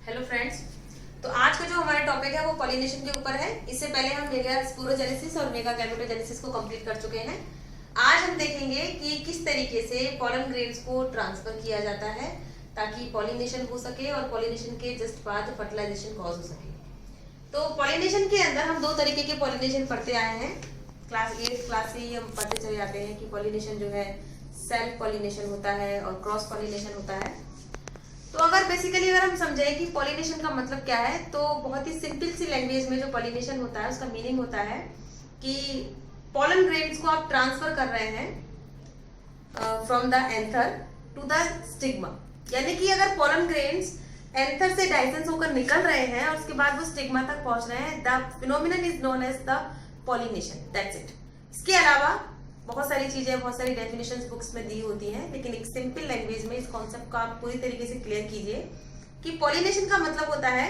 Hello friends. तो आज का जो हमारा टॉपिक है वो पॉलिनेशन के ऊपर है। इससे पहले हम मेगा स्पोरोजेनेसिस और मेगा गैमेटोजेनेसिस को कंप्लीट कर चुके हैं। आज हम देखेंगे कि किस तरीके से पॉलन ग्रेन्स को ट्रांसफर किया जाता है ताकि पॉलिनेशन हो सके और पॉलिनेशन के जस्ट बाद फर्टिलाइजेशन कॉज हो सके। तो पॉलिनेशन के अंदर हम दो तरीके के पॉलिनेशन पढ़ते आए हैं। क्लास 8 क्लास से ही हम पढ़ते चले जाते हैं कि पॉलिनेशन जो है सेल्फ पॉलिनेशन होता है और क्रॉस पॉलिनेशन होता है। तो अगर हम समझें कि पॉलिनेशन का मतलब क्या है, तो बहुत ही सिंपल सी लैंग्वेज में जो पॉलिनेशन होता है उसका मीनिंग होता है कि पॉलन ग्रेन्स को आप ट्रांसफर कर रहे हैं from the anther to the stigma. यानी कि अगर पॉलन ग्रेन्स एंथर से डाइसेंस होकर निकल रहे हैं और उसके बाद वो स्टिग्मा तक पहुंच रहे हैं, the phenomenon is known as the pollination. That's it. इसके अलावा बहुत सारी चीजें, बहुत सारी डेफिनेशंस बुक्स में दी होती हैं, लेकिन एक सिंपल लैंग्वेज में इस कॉन्सेप्ट को आप पूरी तरीके से क्लियर कीजिए कि पॉलिनेशन का मतलब होता है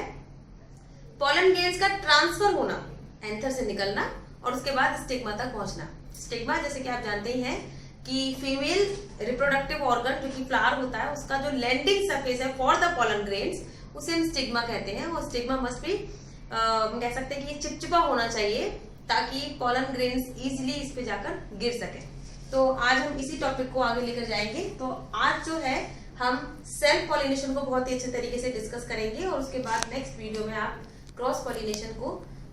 पॉलन ग्रेन्स का ट्रांसफर होना, एंथर से निकलना और उसके बाद स्टिग्मा तक पहुंचना। स्टिग्मा जैसे कि आप जानते ही हैं कि फीमेल रिप्रोडक्टिव ऑर्गन जो कि फ्लावर होता है उसका जो लैंडिंग सरफेस है फॉर द पॉलन ग्रेन्स उसे हम स्टिग्मा कहते हैं। वो स्टिग्मा मस्ट भी कह सकते हैं कि ये चिपचिपा होना चाहिए ताकि पॉलन ग्रेन्स इजीली इस पे जाकर गिर सके। तो आज हम इसी टॉपिक को आगे लेकर जाएंगे। तो आज जो है हम सेल्फ पॉलिनेशन को बहुत ही अच्छे तरीके से डिस्कस करेंगे और उसके बाद नेक्स्ट वीडियो में आप क्रॉस पॉलिनेशन को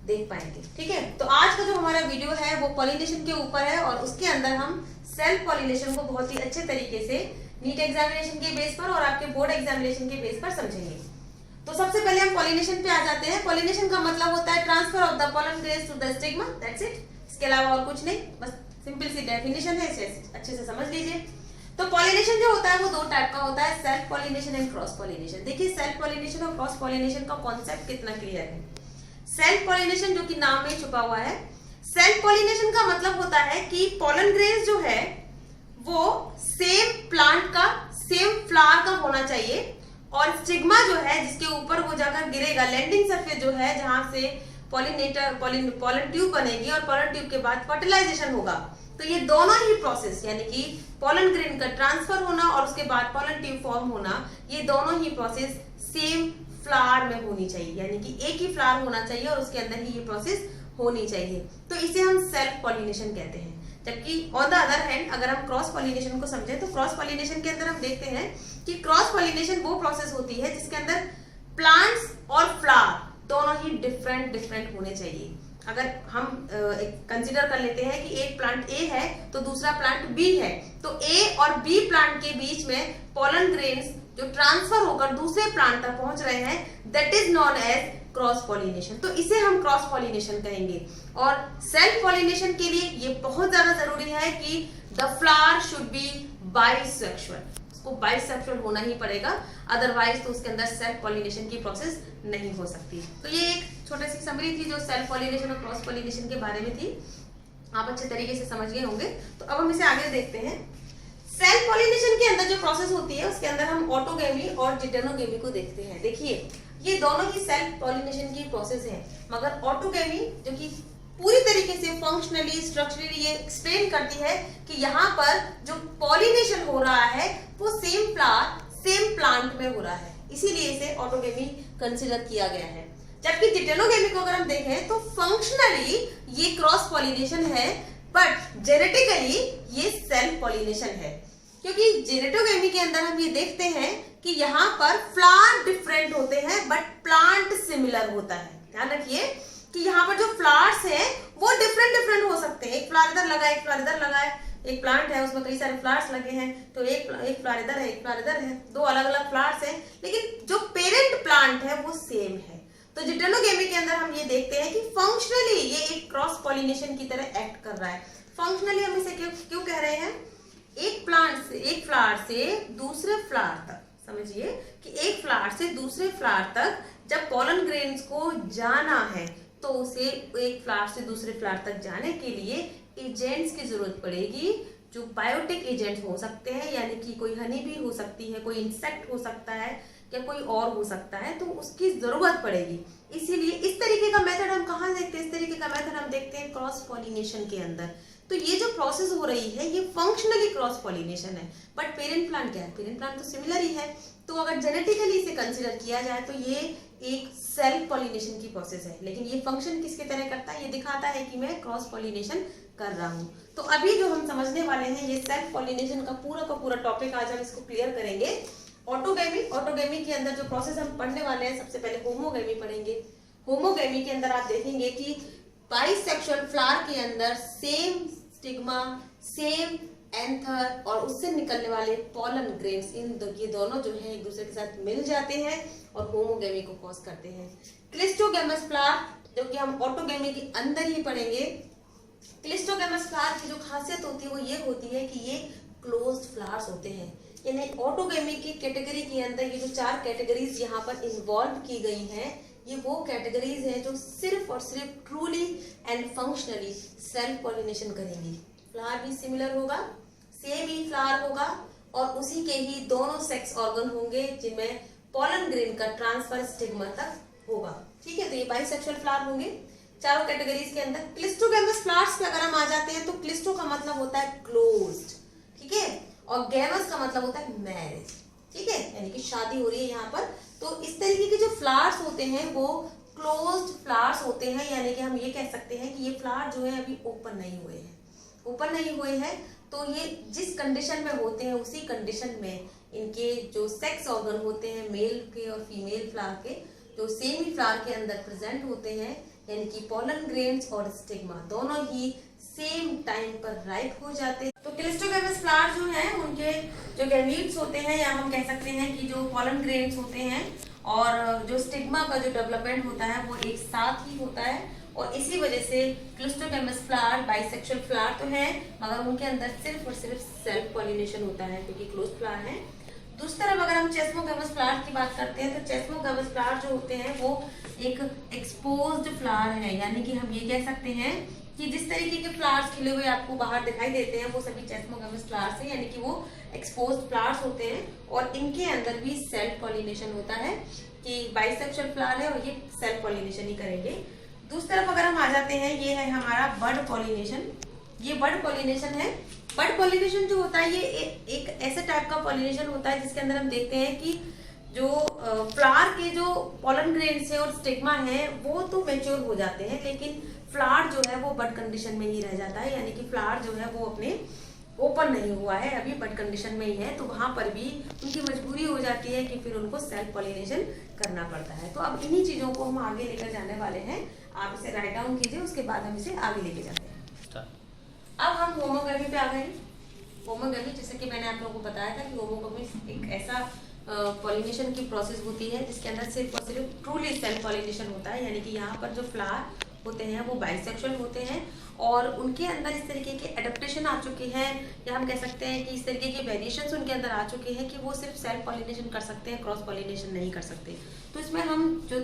देख पाएंगे। ठीक है, तो आज का जो हमारा वीडियो है वो पॉलिनेशन के ऊपर है और उसके अंदर हम सेल्फ पॉलिनेशन को बहुत ही अच्छे तरीके से नीट एग्जामिनेशन के बेस पर और आपके बोर्ड एग्जामिनेशन के बेस पर समझेंगे। तो सबसे पहले हम पॉलिनेशन पे आ जाते हैं। पॉलिनेशन का मतलब होता है transfer of the pollen grains to the stigma. That's it. इसके अलावा और कुछ नहीं, बस सिंपल सी डेफिनेशन है, इसे अच्छे से समझ लीजिए। तो पॉलिनेशन जो होता है वो दो टाइप का होता है, self pollination and cross pollination. देखिए सेल्फ पॉलिनेशन और क्रॉस पॉलिनेशन का कॉन्सेप्ट कितना क्लियर है। सेल्फ पॉलिनेशन जो कि नाम में छुपा हुआ है, सेल्फ पॉलिनेशन का मतलब होता है कि पॉलन ग्रेन्स जो है वो सेम प्लांट का, सेम फ्लावर का होना चाहिए और स्टिग्मा जो है जिसके ऊपर वो जाकर गिरेगा, लैंडिंग सरफेस जो है जहां से पॉलन ट्यूब बनेगी और पॉलन ट्यूब के बाद फर्टिलाइजेशन होगा। तो ये दोनों ही प्रोसेस यानी कि पॉलन ग्रेन का ट्रांसफर होना और उसके बाद पॉलन ट्यूब फॉर्म होना, ये दोनों ही प्रोसेस सेम फ्लावर में होनी चाहिए। यानी कि एक ही फ्लावर होना चाहिए और उसके अंदर ही ये प्रोसेस होनी चाहिए। तो इसे हम सेल्फ पॉलिनेशन कहते हैं। जबकि ऑन द अदर हैंड अगर हम क्रॉस पॉलिनेशन को समझें तो क्रॉस पॉलिनेशन के अंदर हम देखते हैं कि क्रॉस पॉलिनेशन वो प्रोसेस होती है जिसके अंदर प्लांट्स और फ्लावर दोनों ही डिफरेंट होने चाहिए। अगर हम कंसीडर कर लेते हैं कि एक प्लांट ए है तो दूसरा प्लांट बी है, तो ए और बी प्लांट के बीच में पॉलन ग्रेन्स जो ट्रांसफर होकर दूसरे प्लांट तक पहुंच रहे हैं, that is known as cross pollination. तो इसे हम क्रॉस पॉलिनेशन कहेंगे। और सेल्फ पॉलिनेशन के लिए ये बहुत ज्यादा जरूरी है कि the flower should be bisexual, उसको बाइसेक्सुअल होना ही पड़ेगा, अदरवाइज तो उसके अंदर सेल्फ पॉलिनेशन की प्रोसेस नहीं हो सकती। तो ये एक छोटी सी समरी थी जो सेल्फ पॉलिनेशन और क्रॉस पॉलिनेशन के बारे में थी, आप अच्छे तरीके से समझ गए होंगे। तो अब हम इसे आगे देखते हैं। सेल्फ पॉलिनेशन के अंदर जो प्रोसेस होती है उसके अंदर हम ऑटोगेमी और जिटेनोगेमी को देखते हैं। देखिए ये दोनों ही सेल्फ पॉलिनेशन की प्रोसेस है, मगर ऑटोगेमी जो कि पूरी तरीके से फंक्शनली स्ट्रक्चरली ये एक्सप्लेन करती है कि यहाँ पर जो पॉलिनेशन हो रहा है वो सेम फ्लावर सेम प्लांट में हो रहा है, इसीलिए इसे ऑटोगेमी कंसिडर किया गया है। जबकि जिटेनोगेमी को अगर हम देखें तो फंक्शनली ये क्रॉस पॉलिनेशन है, बट जेनेटिकली ये सेल्फ पॉलिनेशन है। क्योंकि जेनेटोगेमी के अंदर हम ये देखते हैं कि यहाँ पर फ्लावर डिफरेंट होते हैं बट प्लांट सिमिलर होता है। ध्यान रखिए कि यहाँ पर जो फ्लावर्स हैं वो डिफरेंट हो सकते हैं। एक फ्लावर इधर लगा है, एक फ्लावर इधर लगा है, एक प्लांट है उसमें कई सारे फ्लावर्स लगे हैं, तो एक फ्लावर इधर है, एक फ्लावर इधर है, दो अलग अलग फ्लावर्स हैं, लेकिन जो पेरेंट प्लांट है वो सेम है। तो जिटेनोगेमी के अंदर हम ये देखते हैं कि फंक्शनली ये एक क्रॉस पॉलिनेशन की तरह एक्ट कर रहा है। फंक्शनली हम इसे क्यों कह रहे हैं? एक प्लांट से, एक फ्लावर से दूसरे फ्लावर तक, समझिए कि एक फ्लावर से दूसरे फ्लावर तक जब पॉलन ग्रेन्स को जाना है तो उसे एक फ्लावर से दूसरे फ्लावर तक जाने के लिए एजेंट्स की जरूरत पड़ेगी, जो बायोटिक एजेंट्स हो सकते हैं, यानी कि कोई हनी भी हो सकती है, कोई इंसेक्ट हो सकता है या कोई और हो सकता है, तो उसकी जरूरत पड़ेगी। इसीलिए इस तरीके का मेथड हम कहाँ देखते हैं? इस तरीके का मेथड हम देखते हैं क्रॉस पॉलिनेशन के अंदर। तो ये जो प्रोसेस हो रही है ये फंक्शनली क्रॉस पॉलिनेशन है, बट पेरेंट प्लांट क्या है? पेरेंट प्लांट तो सिमिलर ही है, तो अगर जेनेटिकली इसे कंसिडर किया जाए तो ये एक सेल्फ पॉलिनेशन की प्रोसेस है, लेकिन ये फंक्शन किसके तरह करता है, ये दिखाता है कि मैं क्रॉस पॉलिनेशन कर रहा हूँ। तो अभी जो हम समझने वाले हैं ये सेल्फ पॉलिनेशन का पूरा टॉपिक, आज हम इसको क्लियर करेंगे। ऑटोगेमी के अंदर जो प्रोसेस हम पढ़ने वाले हैं, सबसे पहले होमोगेमी पढ़ेंगे। होमोगेमी के अंदर आप देखेंगे कि बाइसेक्सुअल फ्लावर के अंदर सेम स्टिग्मा, सेम एंथर और उससे निकलने वाले पॉलन ग्रेन्स, ये दोनों जो है एक दूसरे के साथ मिल जाते हैं और होमोगेमी को कॉज करते हैं। क्लिस्टोगेमस फ्लावर, जो कि हम ऑटोगेमी के अंदर ही पढ़ेंगे। क्लिस्टोगेमस फ्लावर की जो खासियत होती है वो ये होती है कि ये क्लोज्ड फ्लावर्स होते हैं, यानी ऑटोगेमी की कैटेगरी के अंदर ये जो 4 कैटेगरीज यहाँ पर इन्वॉल्व की गई हैं, ये वो कैटेगरीज हैं जो सिर्फ और सिर्फ truly and functionally self pollination करेंगी। फ्लावर भी सिमिलर होगा, सेम ही फ्लावर होगा और उसी के ही दोनों सेक्स ऑर्गन होंगे जिनमें पॉलन ग्रेन का ट्रांसफर स्टिग्मा तक होगा। ठीक है, तो ये बाइसेक्सुअल फ्लावर होंगे चारों कैटेगरीज के अंदर। क्लिस्टोगेमस फ्लावर्स पे अगर हम आ जाते हैं तो क्लिस्टो का मतलब होता है क्लोज्ड, ठीक है, और गेमस का मतलब होता है मैरिज, ठीक है, यानी कि शादी हो रही है यहाँ पर। तो इस तरीके के जो फ्लावर्स होते हैं वो क्लोज्ड फ्लावर्स होते हैं, यानी कि हम ये कह सकते हैं कि ये फ्लावर जो है अभी ओपन नहीं हुए हैं। ओपन नहीं हुए हैं तो ये जिस कंडीशन में होते हैं उसी कंडीशन में इनके जो सेक्स ऑर्गन होते हैं मेल के और फीमेल फ्लावर के, जो सेम ही फ्लावर के अंदर प्रेजेंट होते हैं, यानी कि पॉलन ग्रेन्स और स्टिग्मा दोनों ही सेम टाइम पर राइप हो जाते हैं। तो क्लिस्टोगेमस फ्लावर जो है उनके जो गैमीट्स होते हैं, या हम कह सकते हैं कि जो पॉलन ग्रेन्स होते हैं और जो स्टिग्मा का जो डेवलपमेंट होता है वो एक साथ ही होता है, और इसी वजह से क्लिस्टोगेमस फ्लावर बाइसेक्सुअल फ्लावर तो है मगर उनके अंदर सिर्फ और सिर्फ सेल्फ पॉलिनेशन होता है क्योंकि क्लोज फ्लावर है। दूसरी तरफ अगर हम चेस्मोगेमस फ्लावर की बात करते हैं तो चेस्मोगेमस फ्लावर जो होते हैं वो एक एक्सपोज्ड फ्लावर है, यानी कि हम ये कह सकते हैं कि जिस तरीके के फ्लावर्स खिले हुए आपको बाहर दिखाई देते हैं वो सभी चेस्मोगेमस फ्लावर्स हैं, यानी कि वो एक्सपोज्ड फ्लावर्स होते हैं और इनके अंदर भी सेल्फ पॉलिनेशन होता है कि बाइसेक्सुअल फ्लावर है और ये सेल्फ पॉलिनेशन ही करेंगे। दूसरी तरफ अगर हम आ जाते हैं, ये है हमारा बड पॉलिनेशन। ये बड पॉलिनेशन है। बड पॉलिनेशन जो होता है ये एक ऐसे टाइप का पॉलिनेशन होता है जिसके अंदर हम देखते हैं कि जो फ्लावर के जो पॉलन ग्रेन्स है और स्टिग्मा है वो तो मैच्योर हो जाते हैं, लेकिन फ्लावर जो है वो बड कंडीशन में ही रह जाता है, यानी कि फ्लावर जो है वो अपने ओपन नहीं हुआ है, अभी बड कंडीशन में ही है। तो वहां पर भी उनकी मजबूरी हो जाती है कि फिर उनको सेल्फ पॉलिनेशन करना पड़ता है। तो अब इन्हीं चीजों को हम आगे लेकर जाने वाले हैं, आप इसे राइट डाउन कीजिए, उसके बाद हम इसे आगे लेके जाते हैं। अब हम होमोगेमी पे आ गए। होमोगेमी, जैसे कि मैंने आप लोगों को बताया था कि होमोगेमी एक ऐसा पॉलिनेशन की प्रोसेस होती है जिसके अंदर सिर्फ और सिर्फ ट्रूली सेल्फ पॉलिनेशन होता है, यानी कि यहाँ पर जो फ्लावर होते हैं वो बाइसेक्सुअल होते हैं और उनके अंदर इस तरीके के एडेप्टेशन आ चुके हैं, या हम कह सकते हैं कि इस तरीके के वेरिएशंस उनके अंदर आ चुके हैं कि वो सिर्फ सेल्फ पॉलिनेशन कर सकते हैं, क्रॉस पॉलिनेशन नहीं कर सकते। तो इसमें हम जो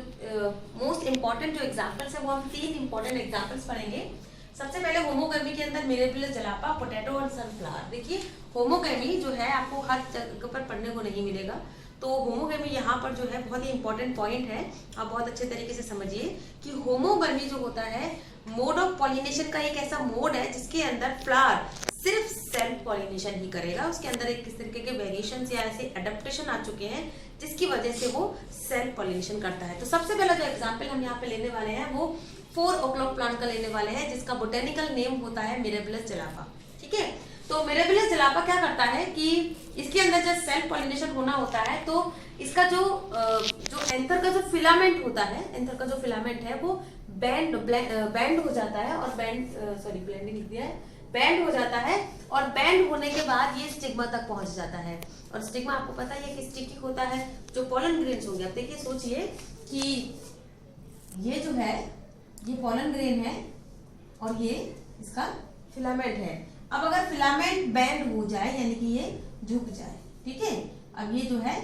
मोस्ट इंपॉर्टेंट जो एग्जाम्पल्स है वो हम 3 इंपॉर्टेंट एग्जाम्पल्स पढ़ेंगे। सबसे पहले होमोगेमी के अंदर मिरेबिलस जलापा, पोटैटो और सनफ्लावर। देखिए होमोगेमी जो है आपको हर जगह पर पढ़ने को नहीं मिलेगा, तो होमोगेमी यहाँ पर जो है बहुत ही इंपॉर्टेंट पॉइंट है, आप बहुत अच्छे तरीके से समझिए कि होमोगेमी जो होता है मोड ऑफ पॉलिनेशन का एक ऐसा मोड है जिसके अंदर फ्लावर सिर्फ सेल्फ पॉलिनेशन ही करेगा, उसके अंदर एक किस तरीके के वेरिएशन या ऐसे एडेप्टेशन आ चुके हैं जिसकी वजह से वो सेल्फ पॉलिनेशन करता है। तो सबसे पहला जो एग्जाम्पल हम यहाँ पे लेने वाले हैं वो 4 o'clock प्लांट का लेने वाले हैं जिसका बोटेनिकल नेम होता है मिरेबिलस जलापा। ठीक है, तो मिरेबिलस जलापा क्या करता है कि इसके अंदर जब सेल्फ पॉलिनेशन होना होता है तो इसका जो एंथर का जो फिलामेंट होता है, एंथर का जो फिलामेंट है वो बैंड हो जाता है और ब्लेंडिंग लिख दिया है, बैंड हो जाता है और बैंड होने के बाद ये स्टिग्मा तक पहुंच जाता है। और स्टिग्मा आपको पता है कि स्टिकी होता है, जो पॉलन ग्रेन्स हो गया। देखिए सोचिए कि ये जो है ये पॉलन ग्रेन है और ये इसका फिलामेंट है। अब अगर फिलामेंट बैंड हो जाए यानी कि ये झुक जाए, ठीक है, अब ये जो है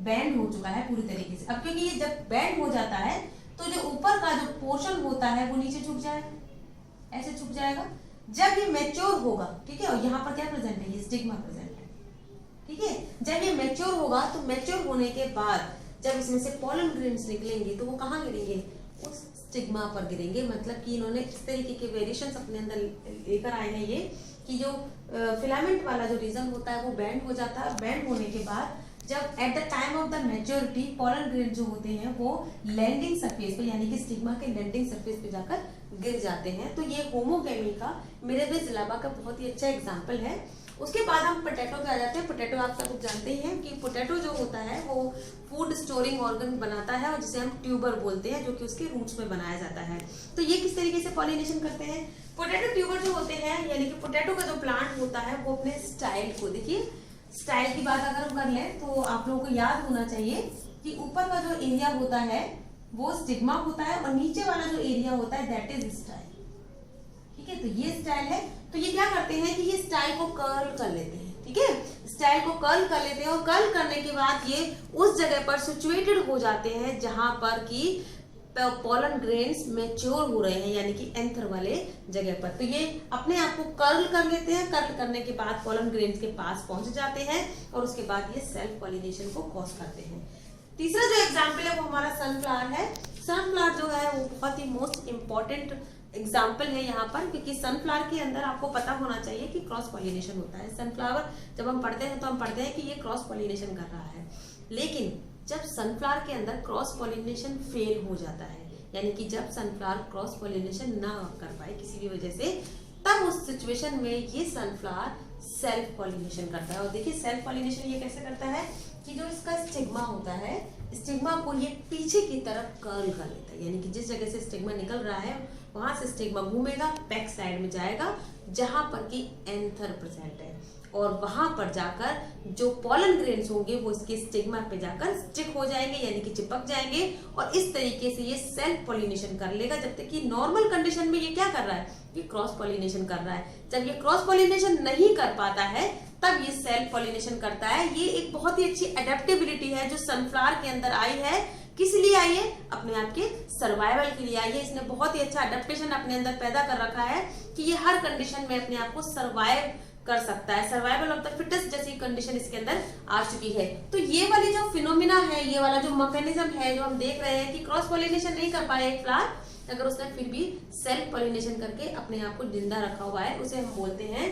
बैंड हो चुका है पूरी तरीके से। अब क्योंकि ये जब बैंड हो जाता है तो जो ऊपर का जो पोर्शन होता है वो नीचे झुक जाएगा, ऐसे झुक जाएगा। जब ये मैच्योर होगा, ठीक है, और यहाँ पर क्या प्रेजेंट है, ये स्टिग्मा प्रेजेंट है, ठीक है। जब ये मैच्योर होगा तो मैच्योर होने के बाद जब इसमें से पॉलन ग्रेन्स निकलेंगे तो वो कहाँ गिरेंगे, उस स्टिग्मा पर गिरेंगे। मतलब कि इन्होंने इस तरीके के वेरिएशंस अपने अंदर लेकर आए हैं ये कि जो फिलामेंट वाला जो रीजन होता है वो बैंड हो जाता है। बैंड होने के बाद जब at the time of the maturity pollen grain जो होते हैं वो लैंडिंग सरफेस पे यानी कि स्टिग्मा के लैंडिंग सरफेस पे जाकर गिर जाते हैं। तो ये होमोगैमी का मिरेबिलिस लार्वा का बहुत ही अच्छा एग्जांपल है। उसके बाद हम पोटैटो पे आ जाते हैं। पोटैटो आप सब जानते ही हैं कि पोटैटो जो होता है वो फूड स्टोरिंग ऑर्गन बनाता है और जिसे हम ट्यूबर बोलते हैं, जो कि उसके रूट्स में बनाया जाता है। तो ये किस तरीके से पॉलिनेशन करते हैं? पोटैटो ट्यूबर जो होते हैं यानी कि पोटैटो का जो प्लांट होता है वो अपने स्टाइल को, देखिए स्टाइल की बात अगर हम कर लें तो आप लोगों को याद होना चाहिए कि ऊपर का जो एरिया होता है वो स्टिग्मा होता है और नीचे वाला जो एरिया होता है दैट इज स्टाइल। ठीक है, तो ये स्टाइल है। तो ये क्या करते हैं कि ये स्टाइल को कर्ल कर लेते हैं। ठीक है, स्टाइल को कर्ल कर लेते हैं और कर्ल करने के बाद ये उस जगह पर सिचुएटेड हो जाते हैं जहां पर कि पोलन ग्रेन्स मैच्योर हो रहे हैं यानी कि एंथर वाले जगह पर। तो ये अपने आप को कर्ल कर लेते हैं। कर्ल करने के बाद पोलन ग्रेन्स के पास पहुंच जाते हैं और उसके बाद ये सेल्फ पॉलिनेशन को कॉज करते हैं। तीसरा जो एग्जाम्पल है वो हमारा सनफ्लावर है। सनफ्लावर जो है वो बहुत ही मोस्ट इंपॉर्टेंट एग्जाम्पल है यहाँ पर, क्योंकि सनफ्लावर के अंदर आपको पता होना चाहिए कि क्रॉस पॉलिनेशन होता है। सनफ्लावर जब हम पढ़ते हैं तो हम पढ़ते हैं कि ये क्रॉस पॉलिनेशन कर रहा है, लेकिन जब सनफ्लावर के अंदर क्रॉस पॉलिनेशन फेल हो जाता है यानी कि जब सनफ्लावर क्रॉस पॉलिनेशन ना कर पाए किसी भी वजह से, तब उस सिचुएशन में ये सनफ्लावर सेल्फ पॉलिनेशन करता है। और देखिए सेल्फ पॉलिनेशन ये कैसे करता है कि जो इसका स्टिग्मा होता है, स्टिग्मा को ये पीछे की तरफ कर्ल कर लेता है यानी कि जिस जगह से स्टिग्मा निकल रहा है वहां से स्टिग्मा घूमेगा, बैक साइड में जाएगा जहां पर कि एंथर प्रेजेंट है और वहां पर जाकर जो पोलन ग्रेन्स होंगे वो इसके स्टिग्मा पे जाकर स्टिक हो जाएंगे यानी कि चिपक जाएंगे और इस तरीके से ये सेल्फ पॉलिनेशन कर लेगा। जब तक कि नॉर्मल कंडीशन में ये क्या कर रहा है, ये क्रॉस पॉलिनेशन कर रहा है। जब ये क्रॉस पॉलिनेशन नहीं कर पाता है तब ये सेल्फ पॉलिनेशन करता है। ये एक बहुत ही अच्छी एडेप्टेबिलिटी है जो सनफ्लावर के अंदर आई है। किस लिए आई है? अपने आप के सर्वाइवल के लिए आई है। इसने बहुत ही अच्छा एडेप्टेशन अपने अंदर पैदा कर रखा है कि ये हर कंडीशन में अपने आप को सर्वाइव कर सकता है। सर्वाइवल ऑफ द फिटेस्ट जैसी कंडीशन इसके अंदर आ चुकी है। तो ये वाली जो फिनोमिना है, ये वाला जो मैकेनिज्म है जो हम देख रहे हैं कि क्रॉस पॉलिनेशन नहीं कर पाया एक फ्लावर, अगर उसने फिर भी सेल्फ पॉलिनेशन करके अपने आप को जिंदा रखा हुआ है, उसे हम बोलते हैं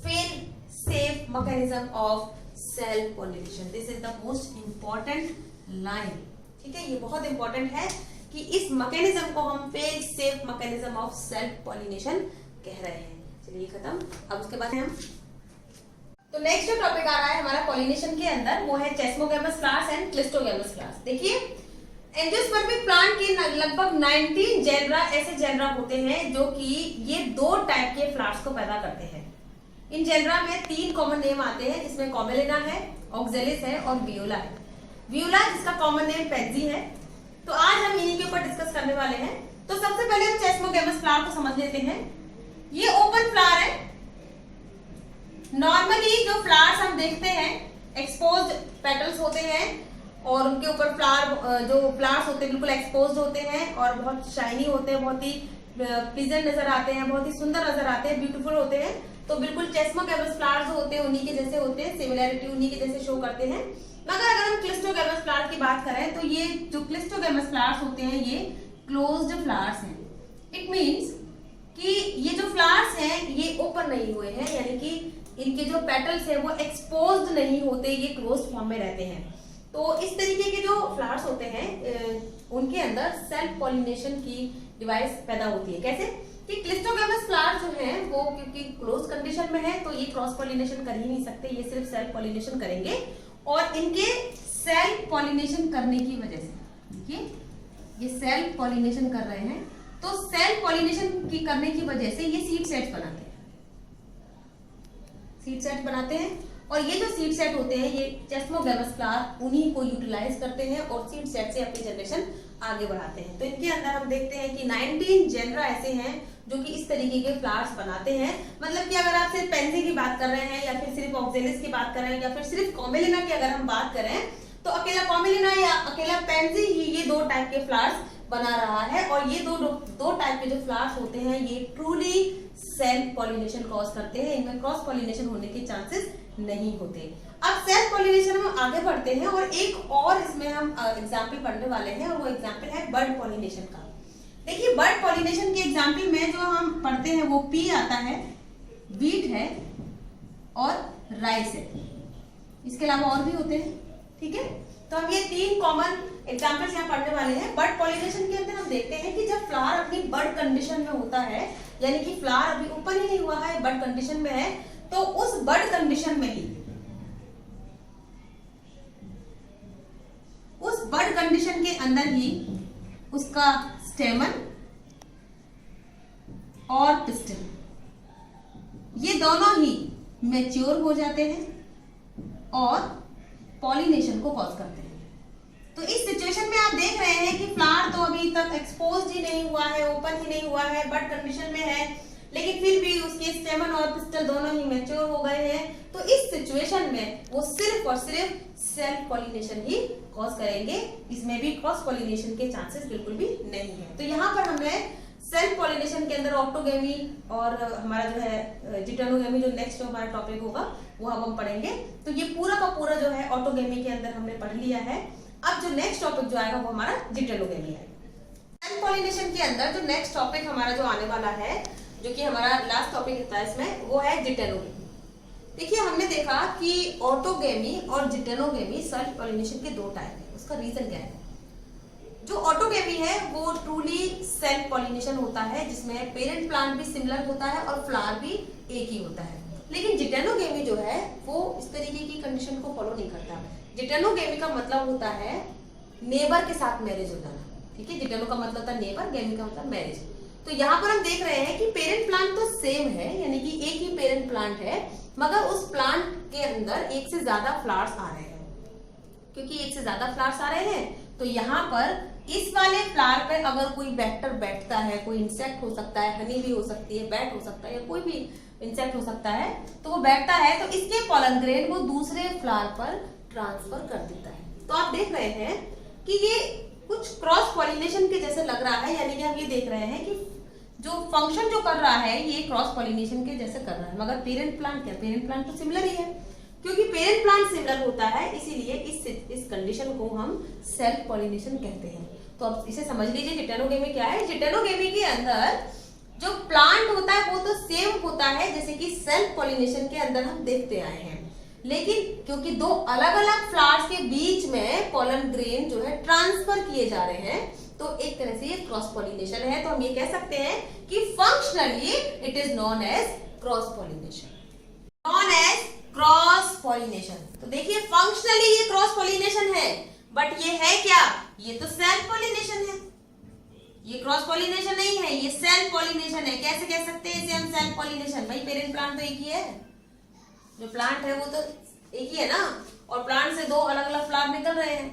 fail safe mechanism of self pollination. This is the most important line. ठीक है, ये बहुत इंपॉर्टेंट है कि इस मैकेनिज्म को हम fail safe mechanism of self pollination कह रहे हैं। चलिए खत्म। अब उसके बाद हम तो नेक्स्ट जो टॉपिक आ रहा है हमारा पॉलिनेशन के अंदर वो है चेस्मोगैमस फ्लावर्स एंड क्लिस्टोगैमस फ्लावर्स। देखिए एंजियोस्पर्मिक प्लांट के लगभग 19 जेनरा ऐसे जेनरा होते हैं जो कि ये दो टाइप के फ्लावर्स को पैदा करते हैं। इन जेनरा में 3 कॉमन नेम आते हैं, इसमें कॉमेलिना है, ऑक्जेलिस है और वियोला है। वियोला जिसका कॉमन नेम पेंजी है। तो आज हम इन्हीं के ऊपर डिस्कस करने वाले हैं। तो सबसे पहले हम चेस्मोगैमस फ्लावर को समझ लेते हैं। ये ओपन फ्लावर है। नॉर्मली जो फ्लावर्स हम देखते हैं एक्सपोज्ड पेटल्स होते हैं और उनके ऊपर फ्लावर जो फ्लावर्स होते हैं बिल्कुल एक्सपोज्ड होते हैं और बहुत शाइनी होते हैं, बहुत ही प्लीजेंट नजर आते हैं, बहुत ही सुंदर नजर आते हैं, ब्यूटीफुल होते हैं। तो बिल्कुल चेस्मोगैमस फ्लावर्स जो होते हैं उन्हीं के जैसे होते हैं, सिमिलैरिटी उन्हीं के जैसे शो करते हैं। मगर अगर हम क्लिस्टोगैमस फ्लावर की बात करें तो ये जो क्लिस्टोगैमस फ्लावर्स होते हैं ये क्लोज्ड फ्लावर्स हैं। इट मींस कि ये जो फ्लावर्स हैं ये ओपन नहीं हुए हैं यानी कि इनके जो पेटल्स हैं वो एक्सपोज्ड नहीं होते, ये क्लोज्ड फॉर्म में रहते हैं। तो इस तरीके के जो फ्लावर्स होते हैं उनके अंदर सेल्फ पॉलिनेशन की डिवाइस पैदा होती है। कैसे कि क्लिस्टोगैमस फ्लावर्स जो हैं वो क्योंकि क्लोज कंडीशन में है तो ये क्रॉस पॉलिनेशन कर ही नहीं सकते, ये सिर्फ सेल्फ पॉलिनेशन करेंगे। और इनके सेल्फ पॉलिनेशन करने की वजह से, देखिए ये सेल्फ पॉलिनेशन कर रहे हैं, तो सेल्फ पॉलिनेशन की करने की वजह से ये सीड सेट्स बनाते हैं। सीड सेट बनाते हैं और ये जो सीड सेट होते हैं ये चेस्मोगैमस फ्लावर उन्हीं को यूटिलाइज करते हैं और सीड सेट से अपनी जनरेशन आगे बढ़ाते हैं। तो इनके अंदर हम देखते हैं कि 19 जेनरा ऐसे हैं जो कि इस तरीके के फ्लावर्स बनाते हैं। मतलब कि अगर आप सिर्फ पेंजी की बात कर रहे हैं या फिर सिर्फ ऑक्जेलिस की बात कर रहे हैं या फिर सिर्फ कॉमेलिना की अगर हम बात करें तो अकेला कॉमेलिना या अकेला पेंजी ही ये 2 टाइप के फ्लावर्स बना रहा है। और ये दो टाइप के जो फ्लावर्स होते हैं ये ट्रूली सेल्फ पॉलिनेशन कॉज करते हैं, इनमें क्रॉस पॉलिनेशन होने के चांसेस नहीं होते। अब सेल्फ पॉलिनेशन हम आगे बढ़ते हैं और एक और इसमें हम एग्जाम्पल पढ़ने वाले हैं और वो एग्जाम्पल है बर्ड पॉलिनेशन का। देखिए बर्ड पॉलिनेशन के एग्जाम्पल में जो हम पढ़ते हैं वो पी आता है, वीट है और राइस है। इसके अलावा और भी होते हैं, ठीक है। तो हम ये 3 कॉमन एग्जांपल्स यहाँ पढ़ने वाले हैं। बड पॉलिनेशन के अंदर हम देखते हैं कि जब फ्लावर अपनी बड कंडीशन में होता है, यानी कि फ्लावर अभी ओपन ही नहीं हुआ है, बड कंडीशन में है, तो उस बड कंडीशन में ही, उस बड कंडीशन के अंदर ही उसका स्टेमन और पिस्टल ये दोनों ही मैच्योर हो जाते हैं और पॉलिनेशन को कॉज करते हैं। तो इस सिचुएशन में आप देख रहे हैं कि फ्लावर तो अभी तक एक्सपोज ही नहीं हुआ है, ओपन ही नहीं हुआ है, बड कंडीशन में है, लेकिन फिर भी उसके स्टेमन और पिस्टल दोनों ही मैच्योर हो गए हैं। तो इस सिचुएशन में वो सिर्फ और सिर्फ सेल्फ पॉलिनेशन ही कॉज करेंगे, इसमें भी क्रॉस पॉलिनेशन के चांसेस बिल्कुल भी नहीं है। तो यहाँ पर हमने सेल्फ पॉलिनेशन के अंदर ऑटोगेमी और हमारा जो है जिटेनोगेमी, जो नेक्स्ट जो हमारा टॉपिक होगा वो हम पढ़ेंगे। तो ये पूरा का पूरा जो है ऑटोगेमी के अंदर हमने पढ़ लिया है। अब जो नेक्स्ट टॉपिक जो आएगा वो हमारा जिटेनोगेमी है। सेल्फ पॉलिनेशन के अंदर जो नेक्स्ट टॉपिक हमारा जो आने वाला है, जो कि हमारा लास्ट टॉपिक होता है इसमें, वो है जिटेनोगेमी। देखिए हमने देखा कि ऑटोगेमी और जिटेनोगेमी सेल्फ पॉलिनेशन के 2 टाइप है। उसका रीजन क्या है? जो ऑटोगेमी है वो ट्रूली सेल्फ पॉलिनेशन होता है, जिसमें पेरेंट प्लांट भी सिमिलर होता है और फ्लावर भी एक ही होता है। लेकिन जिटेनोगेमी जो है वो इस तरीके की कंडीशन को फॉलो नहीं करता। जिटेनोगेमी का मतलब होता है नेबर के साथ मैरिज हो जाना, ठीक है। जिटेनो का मतलब होता है नेबर, गेमी का मतलब मैरिज। तो यहाँ पर हम देख रहे हैं कि पेरेंट प्लांट तो सेम है, यानी कि एक ही पेरेंट प्लांट है, मगर उस प्लांट के अंदर एक से ज्यादा फ्लावर्स आ रहे हैं। क्योंकि एक से ज्यादा फ्लावर्स आ रहे हैं तो यहाँ पर इस वाले फ्लावर पे अगर कोई वेक्टर बैठता है, कोई इंसेक्ट हो सकता है, हनी भी हो सकती है, बैट हो सकता है, या कोई भी इंसेक्ट हो सकता है, तो वो बैठता है तो इसके पॉलन ग्रेन वो दूसरे फ्लावर पर ट्रांसफर कर देता है। तो आप देख रहे हैं कि ये कुछ क्रॉस पॉलिनेशन के जैसे लग रहा है, यानी कि हम ये देख रहे हैं कि जो फंक्शन जो कर रहा है ये क्रॉस पॉलिनेशन के जैसे कर रहा है, मगर पेरेंट प्लांट क्या, पेरेंट प्लांट तो सिमिलर ही है। क्योंकि पेरेंट प्लांट सिमिलर होता है, इसीलिए इस कंडीशन को हम सेल्फ पॉलिनेशन कहते हैं। तो अब इसे समझ लीजिए जिटेनोगेमी क्या है। जिटेनोगेमी के अंदर जो प्लांट होता है वो तो सेम होता है जैसे कि सेल्फ पॉलिनेशन के अंदर हम देखते आए हैं, लेकिन क्योंकि 2 अलग अलग फ्लावर्स के बीच में पॉलन ग्रेन जो है ट्रांसफर किए जा रहे हैं, तो एक तरह से ये क्रॉस पॉलिनेशन है। तो हम ये कह सकते हैं कि functionally it is known as cross pollination, known as cross pollination. तो देखिए फंक्शनली ये क्रॉस पॉलिनेशन है, बट ये है क्या, ये तो सेल्फ पॉलिनेशन है, ये क्रॉस पॉलिनेशन नहीं है, ये सेल्फ पॉलिनेशन है। कैसे कह सकते हैं इसे हम सेल्फ पॉलिनेशन? भाई पेरेंट प्लांट तो एक ही है, जो प्लांट है वो तो एक ही है ना, और प्लांट से 2 अलग अलग फ्लावर निकल रहे हैं।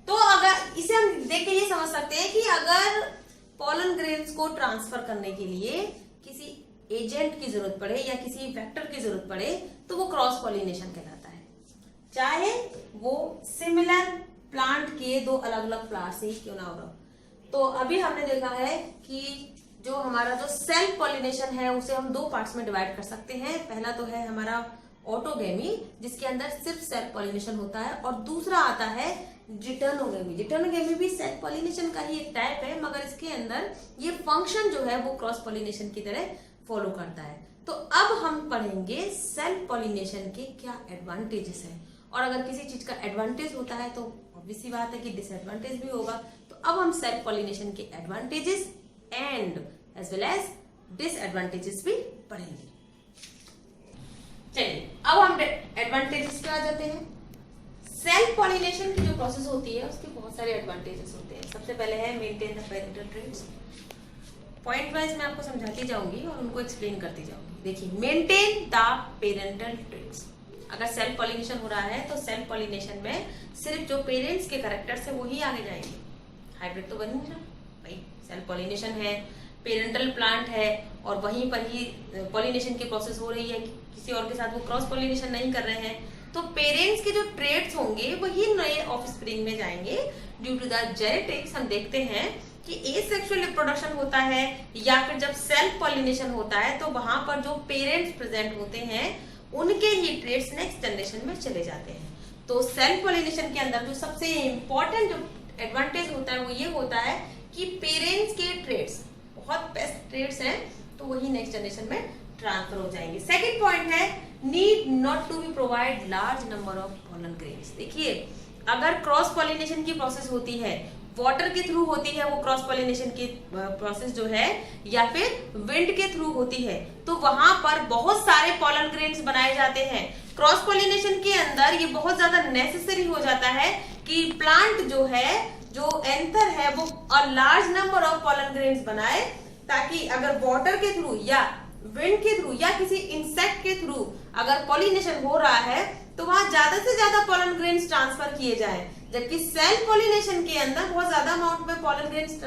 तो अगर इसे हम देख के ये समझ सकते हैं कि अगर पॉलन ग्रेन्स को ट्रांसफर करने के लिए किसी एजेंट की जरूरत पड़े या किसी वेक्टर की जरूरत पड़े तो वो क्रॉस पॉलिनेशन कहलाता है, चाहे वो सिमिलर प्लांट के 2 अलग अलग फ्लावर से ही क्यों ना हो रहा। तो अभी हमने देखा है कि जो हमारा जो सेल्फ पॉलिनेशन है उसे हम 2 पार्ट्स में डिवाइड कर सकते हैं। पहला तो है हमारा ऑटोगेमी, जिसके अंदर सिर्फ सेल्फ पॉलिनेशन होता है, और दूसरा आता है जिटेनोगेमी। जिटेनोगेमी भी सेल्फ पॉलिनेशन का ही एक टाइप है, मगर इसके अंदर ये फंक्शन जो है वो क्रॉस पॉलिनेशन की तरह फॉलो करता है। तो अब हम पढ़ेंगे सेल्फ पॉलिनेशन के क्या एडवांटेजेस हैं, और अगर किसी चीज का एडवांटेज होता है तो ऑब्वियस सी बात है कि डिसएडवांटेज भी होगा। तो अब हम सेल्फ पॉलिनेशन के advantages and as well as disadvantages भी पढ़ेंगे। चलिए अब हम एडवांटेजेस पे आ जाते हैं। सेल्फ पॉलिनेशन की जो प्रोसेस होती है उसके बहुत सारे एडवांटेजेस होते हैं। सबसे पहले है maintain the parental traits. Point wise मैं आपको समझाती जाऊंगी और उनको एक्सप्लेन करती जाऊंगी। देखिए, मेंटेन द पेरेंटल ट्रेट्स। अगर सेल्फ पॉलिनेशन हो रहा है तो सेल्फ पॉलिनेशन में सिर्फ जो पेरेंट्स के कैरेक्टर्स है वो ही आगे जाएंगे, हाइब्रिड तो बन नहीं रहा भाई। सेल्फ पॉलिनेशन है, पेरेंटल प्लांट है, और वहीं पर ही पॉलिनेशन की प्रोसेस हो रही है, किसी और के साथ वो क्रॉस पॉलिनेशन नहीं कर रहे हैं, तो पेरेंट्स के जो ट्रेट्स होंगे वही नए ऑफस्प्रिंग में जाएंगे। ड्यू टू द जेनेटिक्स हम देखते हैं कि एसेक्सुअल रिप्रोडक्शन होता है या फिर जब सेल्फ पॉलिनेशन होता है तो वहां पर जो पेरेंट्स प्रेजेंट होते हैं उनके ही ट्रेट्स नेक्स्ट जनरेशन में चले जाते हैं। तो सेल्फ पॉलिनेशन के अंदर जो सबसे इंपॉर्टेंट जो एडवांटेज होता है वो ये होता है कि पेरेंट्स के ट्रेट्स बहुत बेस्ट ट्रेट्स हैं तो वही नेक्स्ट जनरेशन में ट्रांसफर हो जाएंगे। सेकंड पॉइंट है need not to be provide large number of pollen grains. देखिए, अगर क्रॉस पॉलिनेशन की प्रोसेस होती है, वाटर के थ्रू होती है वो क्रॉस पॉलिनेशन की प्रोसेस जो है, या फिर विंड के थ्रू होती है, तो वहां पर बहुत सारे पॉलन ग्रेन्स बनाए जाते हैं। क्रॉस पॉलिनेशन के अंदर ये बहुत ज्यादा नेसेसरी हो जाता है कि प्लांट जो है, जो एंथर है, वो a large number of pollen grains बनाए, ताकि अगर वाटर के थ्रू या विंड के थ्रू या किसी इंसेक्ट के थ्रू अगर पॉलिनेशन हो रहा है तो वहां ज्यादा से ज्यादा पॉलन ग्रेन्स ट्रांसफर किए जाएं। जबकि सेल्फ पॉलिनेशन के अंदर बहुत ज्यादा अमाउंट में पॉलन ग्रेन्स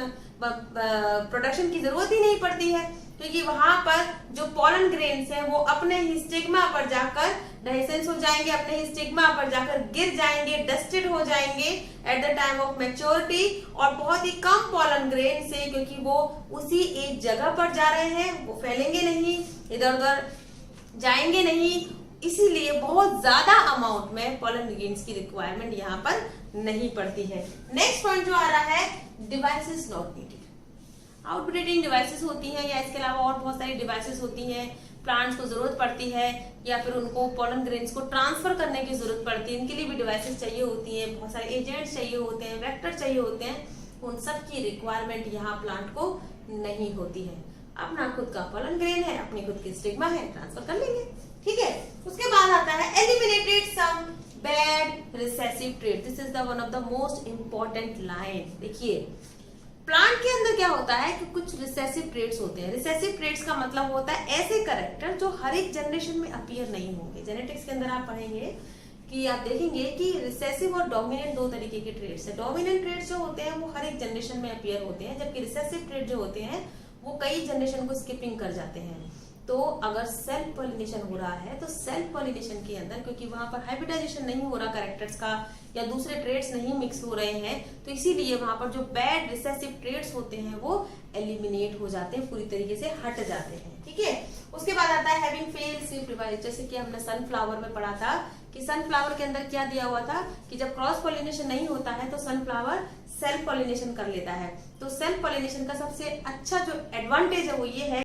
प्रोडक्शन की जरूरत ही नहीं पड़ती है, क्योंकि वहां पर जो पॉलन ग्रेन्स हैं वो अपने ही स्टिग्मा पर जाकर डाइसेंस हो जाएंगे, अपने ही स्टिग्मा पर जाकर गिर जाएंगे, डस्टेड हो जाएंगे at the time of maturity, और बहुत ही कम पॉलन ग्रेन से, क्योंकि वो उसी एक जगह पर जा रहे हैं, वो फैलेंगे नहीं, इधर उधर जाएंगे नहीं, इसीलिए बहुत ज्यादा अमाउंट में पॉलन ग्रेन्स की रिक्वायरमेंट यहाँ पर नहीं पड़ती है। नेक्स्ट पॉइंट जो आ रहा है, devices not needed. Outbreeding devices होती हैं या इसके अलावा और बहुत सारी डिवाइसेस होती हैं, प्लांट्स को जरूरत पड़ती है या फिर उनको पॉलन ग्रेन्स को ट्रांसफर करने की जरूरत पड़ती है, इनके लिए भी डिवाइसेस चाहिए होती हैं, बहुत सारे एजेंट्स चाहिए होते हैं, वेक्टर चाहिए होते हैं, उन सब की रिक्वायरमेंट यहाँ प्लांट को नहीं होती है। अपना खुद का पॉलन ग्रेन है, अपनी खुद की स्टिग्मा है, ट्रांसफर कर लेंगे, ठीक है। उसके बाद आता है eliminated some bad recessive trait. This is the one of the most important line. देखिए, प्लांट के अंदर क्या होता है कि कुछ रिसेसिव ट्रेट्स होते हैं। रिसेसिव ट्रेट्स का मतलब होता है ऐसे कैरेक्टर जो हर एक जनरेशन में अपीयर नहीं होंगे। जेनेटिक्स के अंदर आप पढ़ेंगे कि आप देखेंगे कि रिसेसिव और डोमिनेंट दो तरीके के ट्रेट्स है। डोमिनेंट ट्रेट्स जो होते हैं वो हर एक जनरेशन में अपीयर होते हैं, जबकि रिसेसिव ट्रेट जो होते हैं वो कई जनरेशन को स्किपिंग कर जाते हैं। तो अगर सेल्फ पॉलिनेशन हो रहा है तो सेल्फ पॉलिनेशन के अंदर, क्योंकि वहां पर हाइब्रिडाइजेशन नहीं हो रहा कैरेक्टर्स का या दूसरे ट्रेड्स नहीं मिक्स हो रहे हैं, तो इसीलिए वहां पर जो बैड रिसेसिव ट्रेड्स होते हैं वो एलिमिनेट हो जाते हैं, पूरी तरीके से हट जाते हैं, ठीक है। उसके बाद आता है हैविंग फेल्ड सेल्फ रिवाइज। जैसे कि हमने सनफ्लावर में पढ़ा था कि सनफ्लावर के अंदर क्या दिया हुआ था कि जब क्रॉस पॉलिनेशन नहीं होता है तो सनफ्लावर सेल्फ पॉलिनेशन कर लेता है। तो सेल्फ पॉलिनेशन का सबसे अच्छा जो एडवांटेज है वो ये है